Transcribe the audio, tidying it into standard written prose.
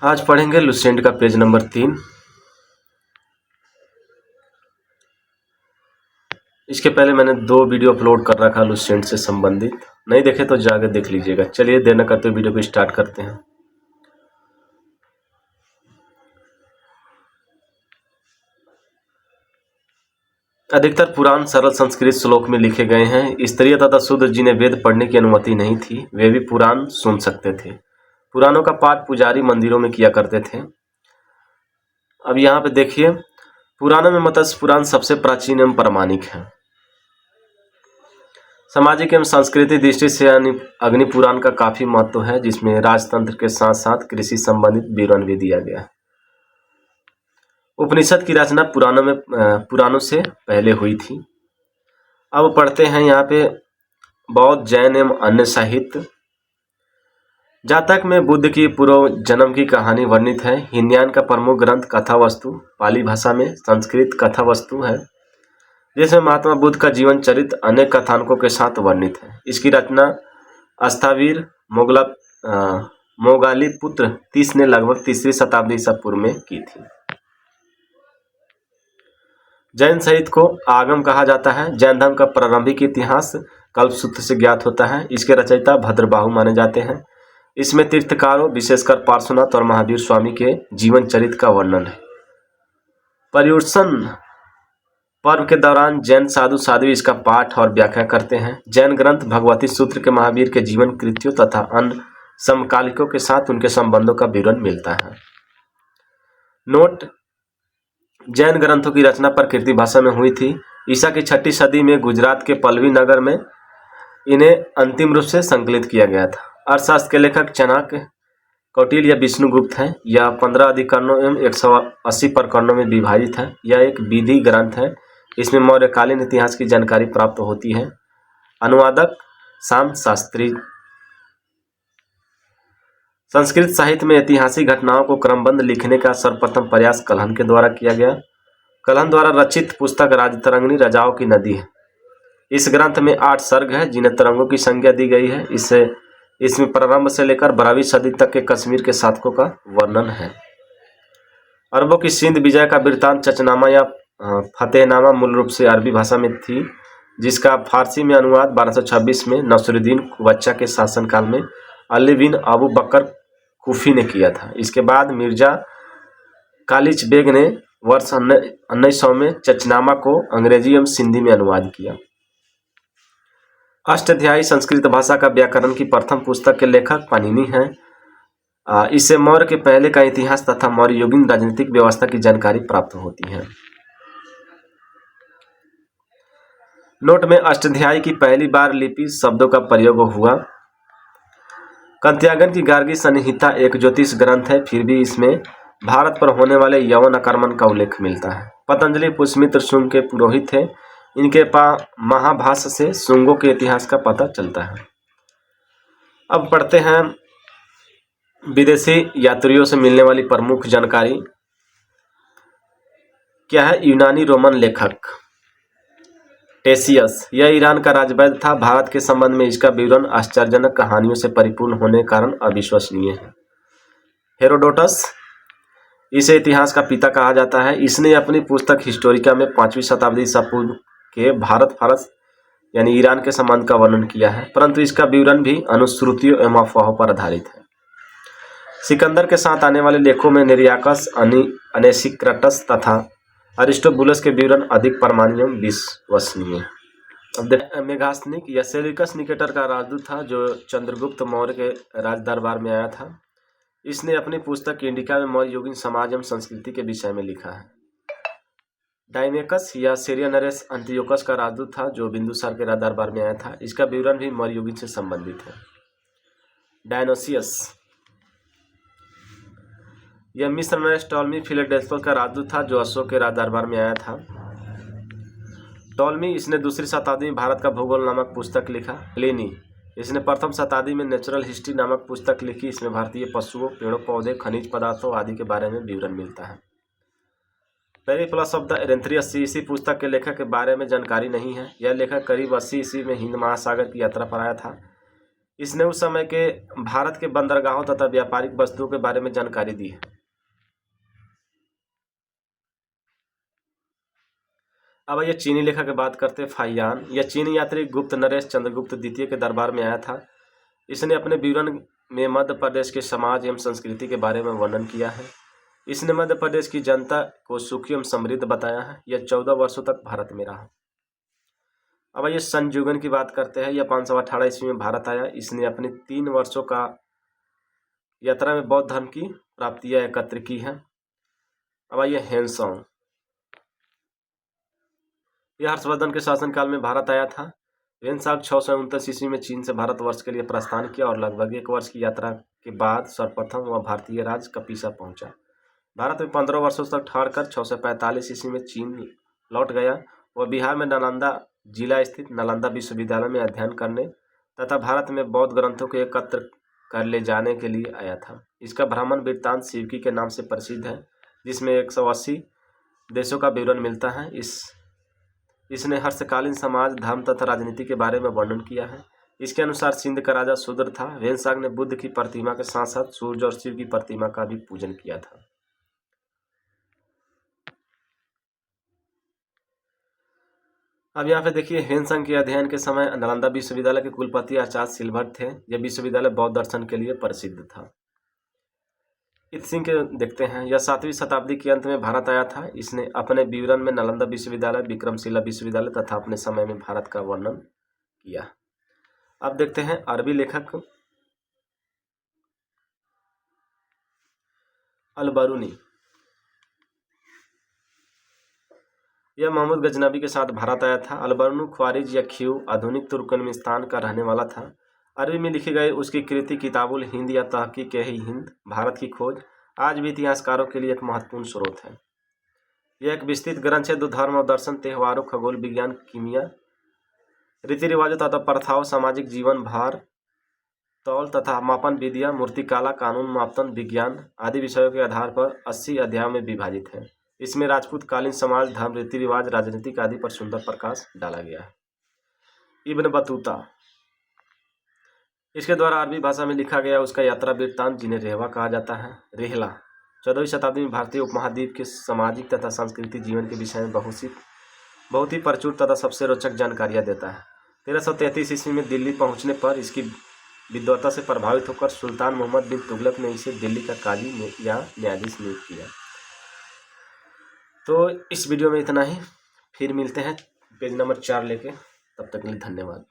आज पढ़ेंगे लुसेंट का पेज नंबर 3। इसके पहले मैंने 2 वीडियो अपलोड कर रखा लुसेंट से संबंधित, नहीं देखे तो जाकर देख लीजिएगा। चलिए देर न करते वीडियो को स्टार्ट करते हैं। अधिकतर पुराण सरल संस्कृत श्लोक में लिखे गए हैं। स्त्रियों तथा शूद्र जिन्हें वेद पढ़ने की अनुमति नहीं थी वे भी पुराण सुन सकते थे। पुराणों का पाठ पुजारी मंदिरों में किया करते थे। अब यहाँ पे देखिए, पुराणों में मत्स्य पुराण सबसे प्राचीन एवं प्रामाणिक है। सामाजिक एवं सांस्कृतिक दृष्टि से अग्नि पुराण का काफी महत्व है, जिसमें राजतंत्र के साथ साथ कृषि संबंधित विवरण भी दिया गया है। उपनिषद की रचना पुराणों से पहले हुई थी। अब पढ़ते हैं यहाँ पे बौद्ध, जैन एवं अन्य साहित्य। जातक में बुद्ध की पूर्व जन्म की कहानी वर्णित है। हिंदुस्तान का प्रमुख ग्रंथ कथा वस्तु पाली भाषा में संस्कृत कथा वस्तु है, जिसमें महात्मा बुद्ध का जीवन चरित्र अनेक कथानकों के साथ वर्णित है। इसकी रचना अस्थावीर मोगालीपुत्र 30 ने लगभग 3वीं शताब्दी ईसा पूर्व में की थी। जैन साहित्य को आगम कहा जाता है। जैन धर्म का प्रारंभिक इतिहास कल्पसूत्र से ज्ञात होता है। इसके रचयिता भद्रबाहु माने जाते हैं। इसमें तीर्थकारों विशेषकर पार्श्वनाथ और महावीर स्वामी के जीवन चरित्र का वर्णन है। पर्युषण पर्व के दौरान जैन साधु साध्वी इसका पाठ और व्याख्या करते हैं। जैन ग्रंथ भगवती सूत्र के महावीर के जीवन कृत्यों तथा अन्य समकालिकों के साथ उनके संबंधों का विवरण मिलता है। नोट: जैन ग्रंथों की रचना प्राकृत भाषा में हुई थी। ईसा की 6वीं सदी में गुजरात के पल्लवी नगर में इन्हें अंतिम रूप से संकलित किया गया था। अर्थशास्त्र के लेखक चाणक्य, कौटिल्य या विष्णुगुप्त हैं। यह 15 अधिकरणों एवं 180 प्रकरणों में विभाजित है। यह एक विधि ग्रंथ है। इसमें मौर्यकालीन इतिहास की जानकारी प्राप्त होती है। अनुवादक शाम शास्त्री। संस्कृत साहित्य में ऐतिहासिक घटनाओं को क्रमबद्ध लिखने का सर्वप्रथम प्रयास कल्हण के द्वारा किया गया। कल्हण द्वारा रचित पुस्तक राजतरंगिणी राजाओं की नदी है। इस ग्रंथ में 8 सर्ग है, जिन्हें तरंगों की संज्ञा दी गई है। इसमें प्रारंभ से लेकर 12वीं सदी तक के कश्मीर के शासकों का वर्णन है। अरबों की सिंध विजय का वृत्तांत चचनामा या फतेहनामा मूल रूप से अरबी भाषा में थी, जिसका फारसी में अनुवाद 1226 में नसरुद्दीन कुबच्चा के शासनकाल में अली बिन अबू बकर कुफी ने किया था। इसके बाद मिर्जा कालिच बेग ने वर्ष 1900 में चचनामा को अंग्रेजी एवं सिंधी में अनुवाद किया। अष्टाध्यायी संस्कृत भाषा का व्याकरण की प्रथम पुस्तक के लेखक पाणिनि हैं। इससे मौर्य के पहले का इतिहास तथा मौर्ययुगीन राजनीतिक व्यवस्था की जानकारी प्राप्त होती है। नोट में अष्टाध्यायी की पहली बार लिपि शब्दों का प्रयोग हुआ। कंत्यागन की गार्गी संहिता एक ज्योतिष ग्रंथ है, फिर भी इसमें भारत पर होने वाले यवन आक्रमण का उल्लेख मिलता है। पतंजलि पुष्यमित्र शुंग के पुरोहित थे। इनके महाभाष्य से शुंगों के इतिहास का पता चलता है। अब पढ़ते हैं विदेशी यात्रियों से मिलने वाली प्रमुख जानकारी क्या है। यूनानी रोमन लेखक टेसियस, यह ईरान का राजवैद्य था। भारत के संबंध में इसका विवरण आश्चर्यजनक कहानियों से परिपूर्ण होने के कारण अविश्वसनीय है। हेरोडोटस, इसे इतिहास का पिता कहा जाता है। इसने अपनी पुस्तक हिस्टोरिका में 5वीं शताब्दी ईसा पूर्व के भारत फारस यानी ईरान के संबंध का वर्णन किया है, परंतु इसका विवरण भी अनुश्रुतियों एवं अफवाहों पर आधारित है। सिकंदर के साथ आने वाले लेखों में निरियाकस, अनेसिक्राटस तथा अरिस्टोबुलस के विवरण अधिक प्रामाणिक एवं विश्वसनीय। अब मेगास्थनीक या सेल्यूकस निकेटर का राजदूत था, जो चंद्रगुप्त मौर्य के राज दरबार में आया था। इसने अपनी पुस्तक इंडिका में मौर्ययुगीन समाज एवं संस्कृति के विषय में लिखा है। डायमेकस या सीरियनरेस अंतियोकस का राजदूत था, जो बिंदुसार के राज दरबार में आया था। इसका विवरण भी मौर्ययुगीन से संबंधित है। डायनोसियस, यह मिस्र में टॉलमी फिलाडेल्फस का राजदूत था, जो अशोक के राज दरबार में आया था। टॉलमी, इसने 2री शताब्दी में भारत का भूगोल नामक पुस्तक लिखा। प्लिनी, इसने प्रथम शताब्दी में नेचुरल हिस्ट्री नामक पुस्तक लिखी। इसमें भारतीय पशुओं, पेड़ों, पौधे, खनिज पदार्थों आदि के बारे में विवरण मिलता है। पेरिप्लस ऑफ द एरेंथ्रियस, इसी पुस्तक के लेखक के बारे में जानकारी नहीं है। यह लेखक करीब 80 ईस्वी में हिंद महासागर की यात्रा पर आया था। इसने उस समय के भारत के बंदरगाहों तथा व्यापारिक वस्तुओं के बारे में जानकारी दी है। अब ये चीनी लेखक की बात करते हैं फाहियान। यह चीनी यात्री गुप्त नरेश चंद्रगुप्त द्वितीय के दरबार में आया था। इसने अपने विवरण में मध्य प्रदेश के समाज एवं संस्कृति के बारे में वर्णन किया है। इसने मध्य प्रदेश की जनता को सुखी एवं समृद्ध बताया है। यह 14 वर्षों तक भारत में रहा। अब ये संजुगन की बात करते हैं। यह 518 ईस्वी में भारत आया। इसने अपने 3 वर्षों का यात्रा में बौद्ध धर्म की प्राप्तियां एकत्र की हैं। अब ये हेनसोंग, यह हर्षवर्धन के शासनकाल में भारत आया था। हेनसांग 629 ईस्वी में चीन से भारतवर्ष के लिए प्रस्थान किया और लगभग 1 वर्ष की यात्रा के बाद सर्वप्रथम वह भारतीय राज्य कपिसा पहुंचा। भारत में 15 वर्षों तक ठहरकर 645 ईस्वी में चीन लौट गया। वह बिहार में नालंदा जिला स्थित नालंदा विश्वविद्यालय में अध्ययन करने तथा भारत में बौद्ध ग्रंथों को एकत्र कर ले जाने के लिए आया था। इसका भ्रमण वृत्तांत शिवकी के नाम से प्रसिद्ध है, जिसमें 180 देशों का विवरण मिलता है। इसने हर्षकालीन समाज, धर्म तथा राजनीति के बारे में वर्णन किया है। इसके अनुसार सिंध का राजा शूद्र था। हेनसांग ने बुद्ध की प्रतिमा के साथ साथ सूर्य और शिव की प्रतिमा का भी पूजन किया था। अब यहाँ पे देखिए, हेनसांग के अध्ययन के समय नालंदा विश्वविद्यालय के कुलपति आचार्य सिलभट थे। यह विश्वविद्यालय बौद्ध दर्शन के लिए प्रसिद्ध था। इत सिंह के देखते हैं। यह 7वीं शताब्दी के अंत में भारत आया था। इसने अपने विवरण में नालंदा विश्वविद्यालय, विक्रमशिला विश्वविद्यालय तथा अपने समय में भारत का वर्णन किया। अब देखते हैं अरबी लेखक अल-बरूनी। यह मोहम्मद गजनबी के साथ भारत आया था। अल-बरूनी ख्वारिज या खीव आधुनिक तुर्कमेनिस्तान का रहने वाला था। अरबी में लिखी गई उसकी कृति किताबुल हिंद या तहकीक-ए-हिंद, भारत की खोज, आज भी इतिहासकारों के लिए एक महत्वपूर्ण स्रोत है। यह एक विस्तृत ग्रंथ है जो धर्म और दर्शन, त्योहारों, खगोल विज्ञान, कीमिया, रीति रिवाजों तथा प्रथाओं, सामाजिक जीवन, भार, तौल तथा मापन विधियाँ, मूर्तिकला, कानून, मापदंड, विज्ञान आदि विषयों के आधार पर 80 अध्यायों में विभाजित है। इसमें राजपूत कालीन समाज, धर्म, रीति रिवाज, राजनीतिक आदि पर सुंदर प्रकाश डाला गया है। इब्न बतूता, इसके द्वारा अरबी भाषा में लिखा गया उसका यात्रा वृत्तांत, जिन्हें रेहवा कहा जाता है। रेहला 14वीं शताब्दी में भारतीय उपमहाद्वीप के सामाजिक तथा सांस्कृतिक जीवन के विषय में बहुत ही प्रचुर तथा सबसे रोचक जानकारियाँ देता है। 1333 ईस्वी में दिल्ली पहुंचने पर इसकी विद्वता से प्रभावित होकर सुल्तान मोहम्मद बिन तुगलक ने इसे दिल्ली का काजी या न्यायाधीश नियुक्त किया। तो इस वीडियो में इतना ही। फिर मिलते हैं पेज नंबर 4 लेके। तब तक के लिए धन्यवाद।